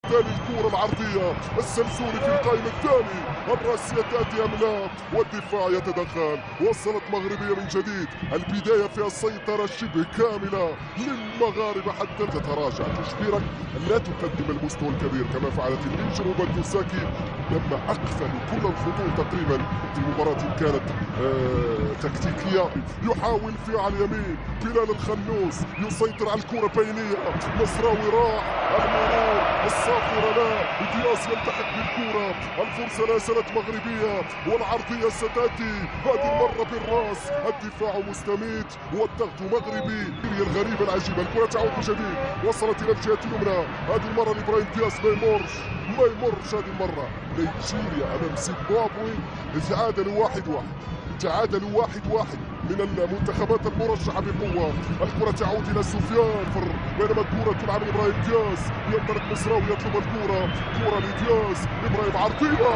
الثاني الكرة العرضية، السلسولي في القائم الثاني، الرأسية تأتي أم لا، والدفاع يتدخل. وصلت مغربية من جديد، البداية فيها السيطرة شبه كاملة للمغاربة حتى تتراجع، تجبرك لا تقدم المستوى الكبير كما فعلت النينجا وبالدوساكي لما أقفلوا كل الخطوط تقريبا في مباراة كانت تكتيكية. يحاول في على اليمين بلال الخنوس يسيطر على الكرة بينية، مصراوي راح المرور الصافرة لا، دياس يلتحق بالكرة، الفرصة لا زالت مغربية والعرضية ستأتي هذه المرة بالراس، الدفاع مستميت والضغط مغربي. الغريبة العجيبة الكرة تعود من جديد، وصلت إلى الجهة اليمنى، هذه المرة لإبراهيم دياس ما يمرش هذه المرة. نيجيريا أمام زيمبابوي تعادلوا 1-1 من المنتخبات المرشحة بقوة. الكرة تعود إلى سفيان بينما الكرة تلعب لإبراهيم دياس، ينطلق مصراوي يطلب الكرة، كرة لدياس، إبراهيم عرضية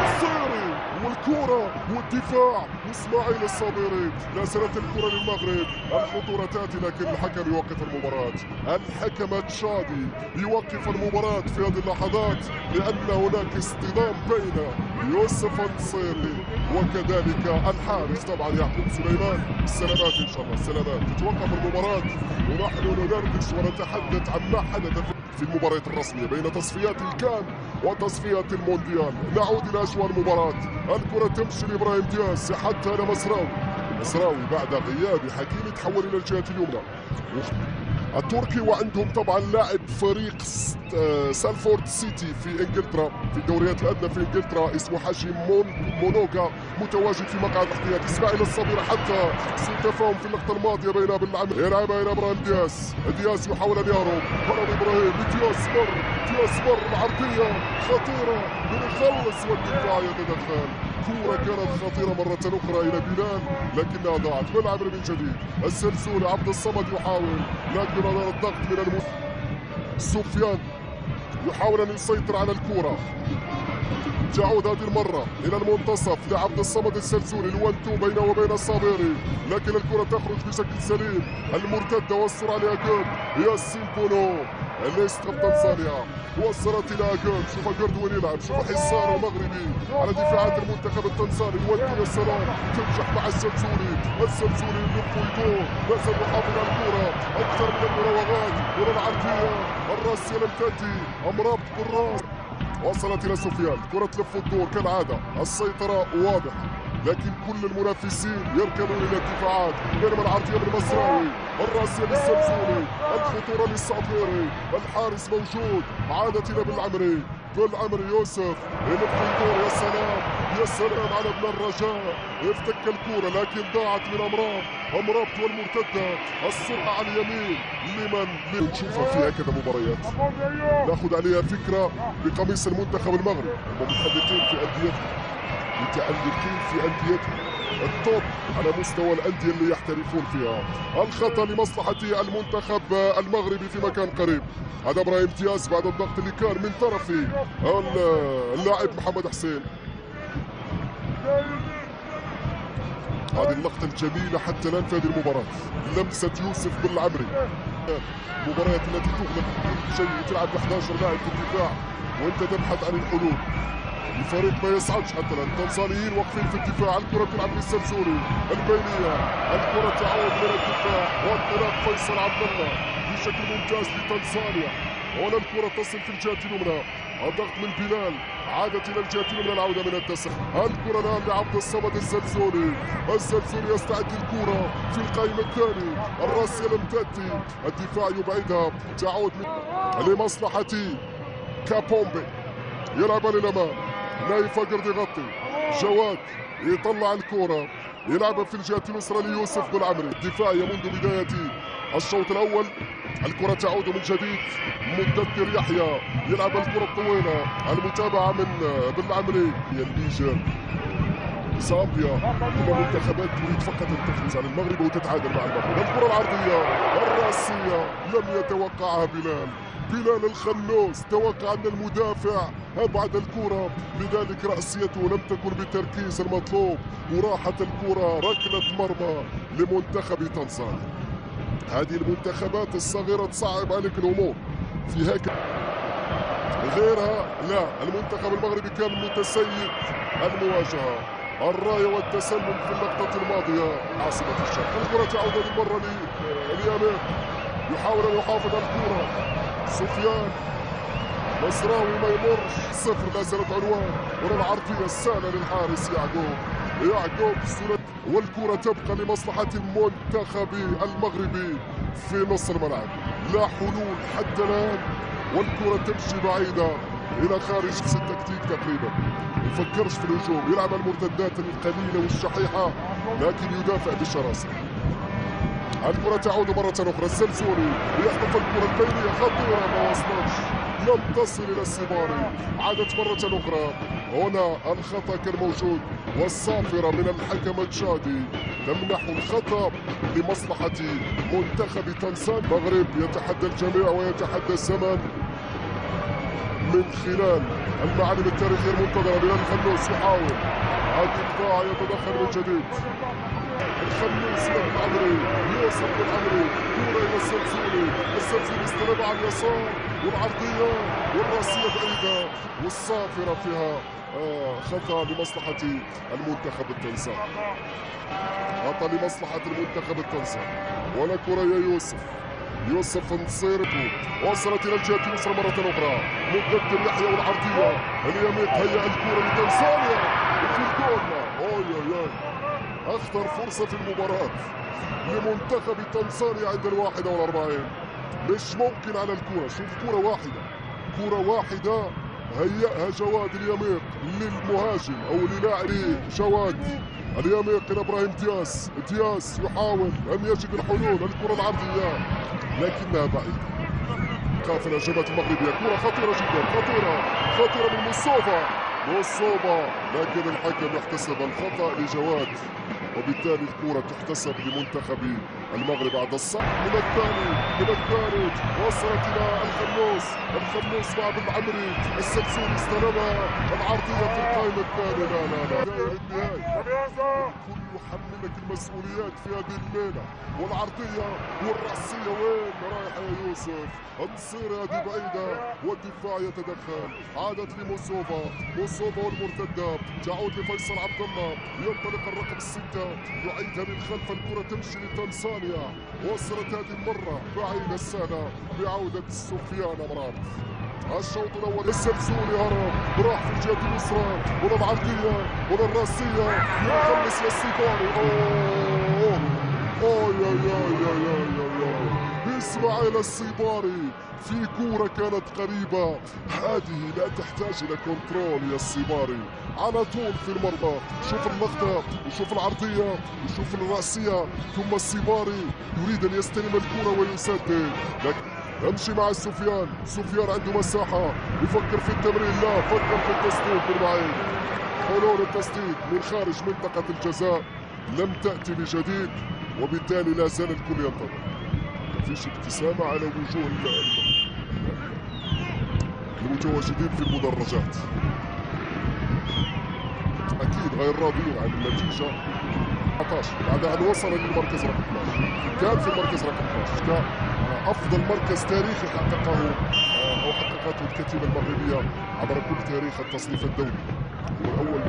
الصيري والكرة والدفاع وإسماعيل الصابري. لا زالت الكرة للمغرب، الخطورة تأتي لكن الحكم يوقف المباراة. الحكم تشادي يوقف المباراة في هذه اللحظات لأن هناك اصطدام بين يوسف النصيري وكذلك الحارس طبعا يعقوب سليمان. السلامات ان شاء الله، السلامات. تتوقف المباراة ونحن ندردش ونتحدث عن ما حدث في المباريات الرسمية بين تصفيات الكان وتصفيات المونديال. نعود الى اجواء المباراة، الكرة تمشي لابراهيم دياس حتى الى مصراوي بعد غياب حكيمي تحول الى الجهة اليمنى التركي، وعندهم طبعا لاعب فريق سالفورد سيتي في انجلترا في الدوريات الادنى في انجلترا اسمه حاشم مونوغا متواجد في مقعد الاحتياط. اسماعيل الصبير حتى سوء تفاهم في اللقطه الماضيه بين بالعمل، يلعبها الى ابراهيم دياس يحاول ان يهرب، هرب ابراهيم دياس مر العرضيه خطيره يخلص والدفاع يتدخل. كرة كانت خطيرة مرة أخرى إلى بلال لكنها ضاعت. ملعب من جديد، السلسولي عبد الصمد يحاول لكن على الضغط من سفيان يحاول أن يسيطر على الكرة. تعود هذه المرة إلى المنتصف لعبد الصمد السلسولي، الوان-تو بينه وبين الصابري لكن الكرة تخرج بشكل سليم. المرتدة والسرعة لأجود ياسين بونو الاستقف تنزانيا وصلت إلى أجود. شوف أجود وين يلعب، شوف حصار المغربي على دفاعات المنتخب التنزاني. الوان-تو يا سلام تنجح مع السلسولي يلف ويدور، لازم يحافظ على الكرة أكثر من المراوغات. كرة العرضية الراسية لم تأتي، أمرابط بالراس وصلت إلى سفيان، كرة تلف وتدور كالعادة، السيطرة واضحة لكن كل المنافسين يركنون إلى الدفاعات. بينما العرضية من مصراوي، الراسية للسلسولي، الخطورة للصابري، الحارس موجود، عادت إلى بالعمري يوسف يلف ويدور. يا سلام على ابن الرجاء، يفتك الكرة لكن ضاعت من أمرابط والمرتدة، السرعة على اليمين لمن نشوفها في هكذا مباريات ناخذ عليها فكرة بقميص المنتخب المغربي. هم متألقين في أنديتهم التوب على مستوى الأندية اللي يحترفون فيها. الخطأ لمصلحة المنتخب المغربي في مكان قريب. هذا إبراهيم دياس بعد الضغط اللي كان من طرف اللاعب محمد حسين. هذه اللقطة الجميلة حتى الآن في هذه المباراة، لمسة يوسف بالعمري. المباريات التي تغلق كل شيء وتلعب ب 11 لاعب في الدفاع وانت تبحث عن الحلول. الفريق ما يصعدش حتى الان، التنزانيين واقفين في الدفاع. الكرة تلعب للسلسولي البينية، الكرة تعود من الدفاع وانطلاق فيصل عبد الله بشكل ممتاز لتنزانيا. هنا الكرة تصل في الجهة اليمنى، الضغط من بلال، عادت الى الجهة اليمنى، العودة من الدسم. الكرة الان لعبد الصمد السلسولي يستعد للكرة في القائمة الثاني، الراسية لم تأتي، الدفاع يبعدها، تعود لمصلحة كابومبي، يلعبها للأمام، نايف قرد يغطي، جواد يطلع الكرة يلعبها في الجهة اليسرى ليوسف بالعمري. الدفاعية منذ بداية الشوط الأول. الكرة تعود من جديد، مدثر يحيى يلعب الكرة الطويلة، المتابعة من بالعمري. النيجر زامبيا كل منتخبات تريد فقط ان تفوز على المغرب وتتعادل مع المغرب. الكرة العرضية الراسية لم يتوقعها بلال الخنوس، توقع ان المدافع ابعد الكرة، لذلك رأسيته لم تكن بالتركيز المطلوب وراحت الكرة ركلة مرمى لمنتخب تنزانيا. هذه المنتخبات الصغيرة تصعب عليك الامور في هيك غيرها لا، المنتخب المغربي كان متسيد المواجهة. الراية والتسلل في اللقطة الماضية عاصمة الشرق. الكرة تعود للمرة لليمين، يحاول أن يحافظ على الكرة. سفيان مزراوي ما يمرش، صفر لا زالت عنوان. ورا العرضية السهلة للحارس يعقوب والكرة تبقى لمصلحة المنتخب المغربي في نص الملعب. لا حلول حتى الآن، والكرة تمشي بعيدة إلى خارج التكتيك تقريبا. ما يفكرش في الهجوم، يلعب المرتدات القليلة والشحيحة لكن يدافع بشراسة. الكرة تعود مرة أخرى، الزلزولي يخطف الكرة البينية خطيرة ما وصلتش، لم تصل إلى السيباري. عادت مرة أخرى، هنا الخطأ كان موجود والصافرة من الحكم التشادي تمنح الخطأ لمصلحة منتخب تنزانيا. المغرب يتحدى الجميع ويتحدى الزمن من خلال المعالم التاريخية المنتظرة. بلال الخنوس يحاول الدفاع، يتدخل من جديد. الخنوس بن عمري، يوسف بن عمري، كرة إلى الزلزولي استلم على اليسار والعرضية والراسية بعيدة والصافرة فيها خطأ لمصلحة المنتخب التنزاني. خطأ لمصلحة المنتخب التنزاني. ولا كرة يا يوسف نصيرته وصلت الى الجهه اليسرى مره اخرى. مقدم يحيى والعرضيه اليمين، هيأ الكره لتنزانيا وفي الجول. اخطر فرصه في المباراه لمنتخب تنزانيا عند 41. مش ممكن على الكره. شوف كره واحده هيأها جواد اليميق للمهاجم او للاعب جواد اليميق الى ابراهيم دياس يحاول ان يجد الحلول. الكره العرضيه لكنها بعيده. قافله الجبهه المغربيه، كره خطيره جدا، خطيره من مصوبه لكن الحكم يحتسب الخطا لجواد، وبالتالي الكره تحتسب لمنتخب المغرب بعد الصح. من الثالث وصلت الى الخنوس مع بن عمري، الزلزولي استلمها العرضيه في القائم الثاني. لا داير النهائي، الكل يحملك المسؤوليات في هذه الليله. والعرضيه والراسيه وين رايحه يا يوسف؟ النصير هذه بعيده والدفاع يتدخل. عادت لموسوفا والمرتده تعود لفيصل عبد الله، ينطلق الرقم 6 يعيدها من خلف. الكره تمشي لتنزانيا، وصلت هذه المره بعيده السهله بعوده سفيان امرات. الشوط الاول الزلزولي هرب راح في الجهه اليسرى، ولا العرضيه ولا الراسيه يخلص للسيباري. اسماعيل السيباري في كورة كانت قريبة. هذه لا تحتاج إلى كنترول يا السيباري، على طول في المرمى. شوف اللقطة وشوف العرضية وشوف الرأسية، ثم السيباري يريد أن يستلم الكورة ويسدد. لكن امشي مع سفيان عنده مساحة، يفكر في التمرير، لا فكر في التسديد من بعيد. حلول التسديد من خارج منطقة الجزاء لم تأتي بجديد، وبالتالي لا زال الكل ينتظر. مفيش ابتسامة على وجوه المتواجدين في المدرجات. أكيد غير راضيين عن النتيجة. 14 بعد أن وصل للمركز رقم 12، كان في المركز رقم 12، كان أفضل مركز تاريخي حققته الكتيبة المغربية عبر كل تاريخ التصنيف الدولي. هو الأول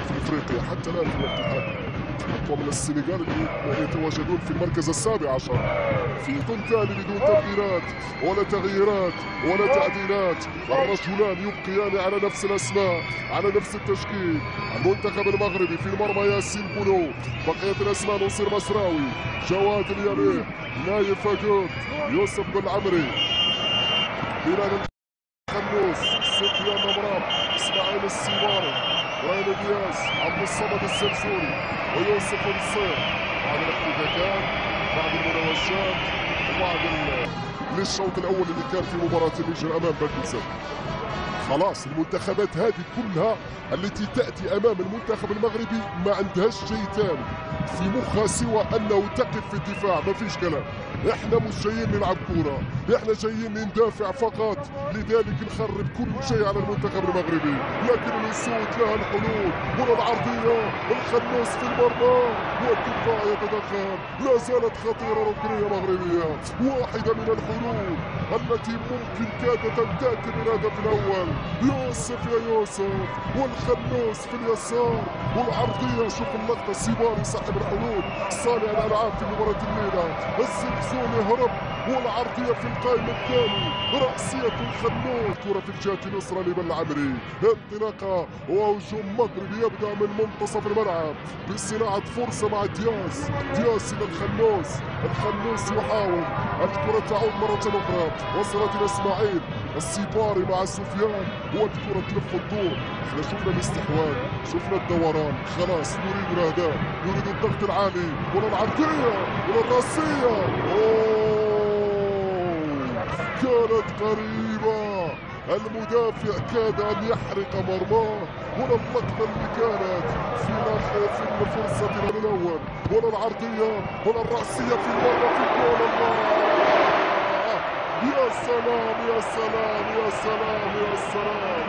في إفريقيا حتى الآن في الوقت الحالي، أقوى من السنغال اللي يتواجدون في المركز السابع عشر. في ثاني بدون تبديلات ولا تغييرات ولا تعديلات، الرجلان يبقيان على نفس الأسماء على نفس التشكيل. المنتخب المغربي في المرمى ياسين بولو، بقية الأسماء نصير مزراوي، جواد اليمين، نايف فاقود، يوسف بن عمري، بلال الخنوس، سفيان امراب، اسماعيل السيباري، ابراهيم دياس، عبد الصمد الزلزولي ويوسف النصير. بعد الاحتكاكات بعد المناوشات وبعد للشوط الاول اللي كان في مباراه النيجر امام بنك الزمالك. خلاص المنتخبات هذه كلها التي تأتي أمام المنتخب المغربي ما عندهاش شيء ثاني في مخها سوى أنه تقف في الدفاع، ما فيش كلام. احنا مش جايين نلعب كورة، احنا جايين ندافع فقط، لذلك نخرب كل شيء على المنتخب المغربي. لكن الأسود لها الحلول، هنا العرضية، الخناس في المرمى والدفاع يتدخل. لا زالت خطيرة ركنية مغربية، واحدة من الحلول التي ممكن كادت أن تأتي بالهدف الأول. يوسف يا يوسف، والخناس في اليسار، والعرضية. شوف اللقطة، السيباري صاحب الحلول، صانع الألعاب في مباراة الليلة، الزلزولي هرب، والعرضية في القائم الثاني، رأسية الخناس. كرة في الجهة اليسرى لبن العمري، انطلاقة وهجوم مغربي يبدأ من منتصف الملعب بصناعة فرصة مع دياس. دياس إلى الخناس، الخناس يحاول، الكرة تعود مرة أخرى، وصلت إلى إسماعيل، السيباري مع سفيان، والكرة تلف الدور. احنا شفنا الاستحواذ، شفنا الدوران، خلاص نريد الأهداف، نريد الضغط العالي، ولا العرضية ولا الراسية. كانت قريبة، المدافع كاد أن يحرق مرماه. هنا اللقطة اللي كانت في الفرصة الأول، هنا العرضية، هنا الرأسية في المرة في الجول. الله، يا سلام يا سلام يا سلام يا سلام،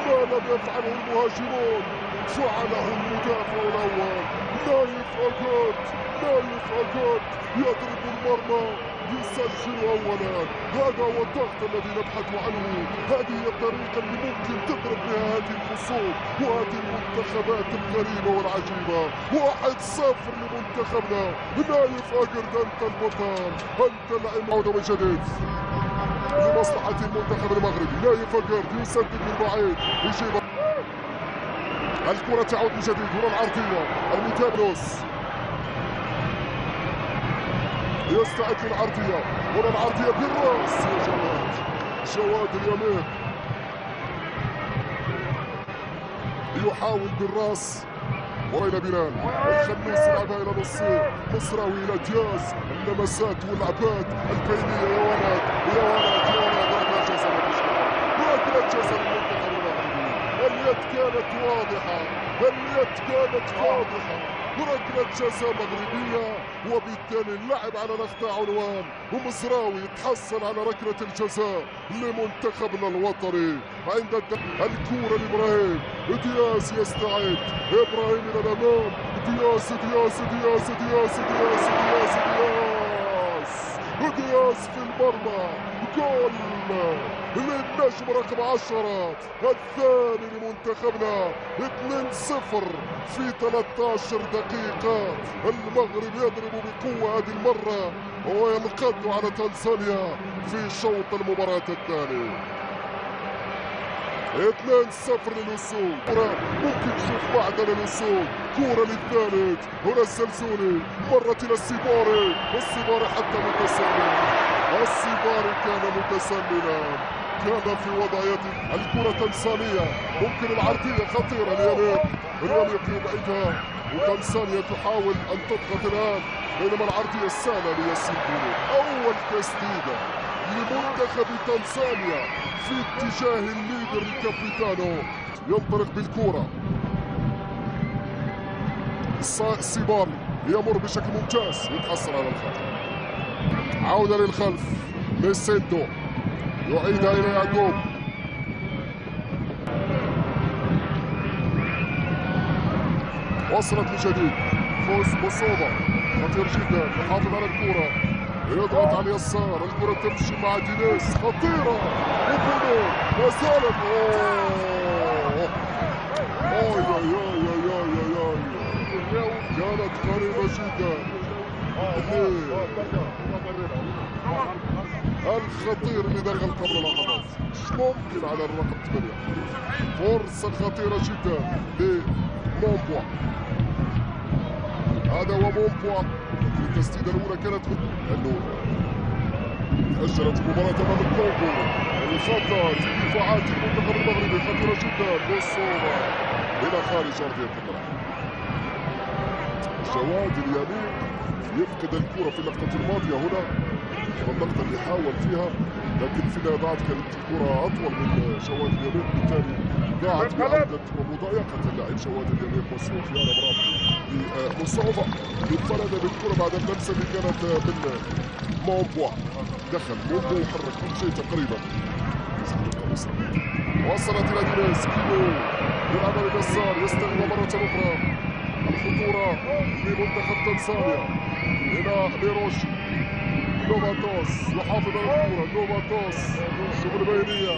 ما لم يفعله المهاجمون فعله المدافع الأول. نايف أجوت، نايف أجوت يضرب المرمى، يسجل أولا. هذا هو الضغط الذي نبحث عنه، هذه هي الطريقة اللي ممكن تضرب بها هذه الخصوم وهذه المنتخبات الغريبة والعجيبة. 1-0 لمنتخبنا. نايف أجرد، أنت البطل، أنت اللاعب. عودة من جديد لمصلحة المنتخب المغربي. نايف أجرد يسدد من بعيد، يجيب الكرة، تعود من جديد. هنا العرضية، المتابلوس يستعد للعرضية، هنا العرضية بالراس يا جواد، جواد اليمين يحاول بالراس، وإلى بلال الخنوس يلعبها إلى نصير، مصراوي إلى دياز، اللمسات واللعبات البينية. يا ولد يا ولد يا ولد، ركلة جزاء، ركلة جزاء للمنتخب المغربي. اليد كانت واضحة، اليد كانت واضحة، ركلة جزاء مغربية، وبالتالي اللعب على الأخطاء عنوان، ومصراوي يتحصل على ركلة الجزاء لمنتخبنا الوطني. عند الكورة لإبراهيم، دياز يستعد، إبراهيم إلى الأمام، دياز دياز دياز دياز دياز دياز دياز دياز في المرمى. جول للنجم رقم 10 الثاني لمنتخبنا. 2-0 في 13 دقيقة. المغرب يضرب بقوة هذه المرة وينقض على تنزانيا في شوط المباراة الثاني. 2-0 للأسود. ممكن نشوف معدن الأسود. كورة للثالث، هنا الزلزولي، مرت إلى السيباري، السيباري حتى متسلل، السيباري كان متسللا، كان في وضعيته. الكرة تنسانية، ممكن العرضية خطيرة اليمين، اليمين يبعدها، وتنسانيا تحاول أن تضغط الآن، بينما العرضية السهلة لياسين بونو. أول تسديدة لمنتخب تنزانيا في اتجاه الليدر الكابيتانو، ينطلق بالكرة. السيباري يمر بشكل ممتاز، يتحصل على الخطأ. عودة للخلف، ميسيدو يعيدها إلى يعقوب، وصلت لجديد، فوز بوصوبة خطير جدا، يحافظ على الكرة، يضغط على اليسار، الكرة تمشي مع دينيس، خطيرة، وبونو ما زالت. كانت قريبة جدا. الخطير اللي دخل قبل اللحظات، مش ممكن على الرقم 8. فرصة خطيرة جدا لمومبوا، هذا هو مومبوا. التسديدة الأولى كانت لأنه أجلت المباراة أمام الكونغو. الخطأ في دفاعات المنتخب المغربي خطيرة جدا، بوصوبة إلى خارج أرضية الملعب. جواد اليمين يفقد الكرة في اللقطة الماضية. هنا اللقطة اللي حاول فيها لكن في النهايه ضاعت، كانت الكره اطول من شواد اليمين، بالتالي ضاعت بعودة ومضايقه اللاعب شواد اليمين وسفيان امراب بصعوبه انفرد بالكره بعد اللمسه اللي كانت من مومبوا. دخل مومبوا وحرك كل شيء تقريبا. وصلت الى دينيس كيلو يلعب لليسار، يستغل مره اخرى الخطوره لمنتخب تنزانيا الى ميروشي. لوفاتوس يحافظ على الكره، لوفاتوس شغل بينيه